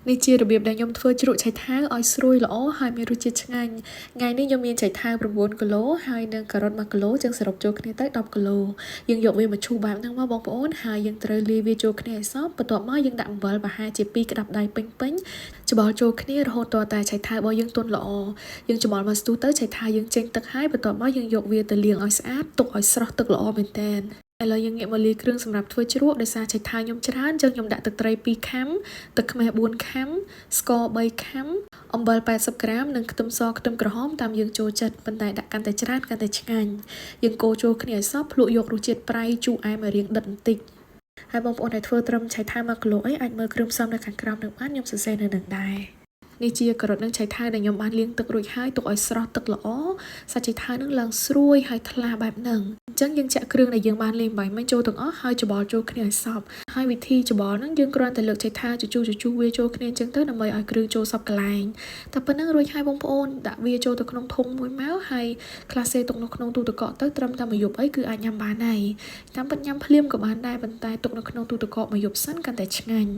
នេះជារបៀបដែលខ្ញុំធ្វើជ្រក់ឆៃថាវឲ្យស្រួយល្អហើយមានរសជាតិឆ្ងាញ់ថ្ងៃនេះខ្ញុំមានឆៃថាវ9គីឡូហើយនិងការ៉ុត1គីឡូចឹងសរុបចូលគ្នាទៅ10គីឡូយើងយកវាមកឈូសបែបហ្នឹងមកបងប្អូនហើយយើងត្រូវលាយវាចូលគ្នាឲ្យសព្វបន្ទាប់មកយើងដាក់អំបិលប្រហែលជា2ក្តាប់ដៃពេញច្បល់ចូលគ្នារហូតទាល់តែឆៃថាវរបស់យើងទន់ល្អយើងច្បល់មកស្ទុះទៅឆៃថាវយើងចេញទឹកហើយបន្ទាប់មកយើងយកវាទៅលាងឲ្យស្អាតទុកឲ្យស្រស់ទឹកល្អមែនតើឥឡូវយើងងាកមកលាយគ្រឿងសម្រាប់ធ្វើជ្រក់ដោយសារឆៃថាវខ្ញុំច្រើនចឹងខ្ញុំដាក់ទឹកត្រី2ខាំទឹកខ្មេះ4ខាំស្ករ3ខាំអំបិល80ក្រាមនិងខ្ទឹមសខ្ទឹមក្រហមតាមយើងចូលចិត្តប៉ុន្តែដាក់កាន់តែច្រើនកាន់តែឆ្ងាញ់យើងកូរចូលគ្នាឲ្យសព្វភ្លក់យករសជាតិប្រៃជូរអែមឲ្យរៀងដិតបន្តិចហើយបងប្អូនដែលធ្វើត្រឹមឆៃថាវ1គីឡូអីអាចមើលគ្រឿងផ្សំនៅខាងក្រោមនឹងបានខ្ញុំសរសេរនៅនឹងដែរនេះជាការ៉ុតនិងឆៃថាវដែលខ្ញុំបានលាងទឹករួចហើយទុកឲ្យស្រស់ទឹកល្អសាច់ឆៃថាវនឹងឡើងស្រួយហើយថ្លាបែបហ្នឹងអញ្ចឹងយើងចាក់គ្រឿងដែលយើងបានលាងបាញ់មិញចូលទាំងអស់ហើយច្បល់ចូលគ្នាឲ្យសព្វហើយវិធីច្បល់ហ្នឹងយើងគ្រាន់តែលើកឆៃថាវជជុះវាចូលគ្នាអញ្ចឹងទៅដើម្បីឲ្យគ្រឿងចូលសព្វកន្លែងតែប៉ុណ្្នឹងរួចហើយបងប្អូនដាក់វាចូលទៅក្នុងធុងមួយមកហើយក្លាសេទុកនៅក្នុងទូទឹកកកទៅត្រឹមតែមួយយប់អីគឺអាចញ៉ាំបានហើយតាមពិតញ៉ាំភ្លាមក៏បានដែរប៉ុន្តែទុកនៅក្នុងទូទឹកកកមួយយប់សិនកាន់តែឆ្ងាញ់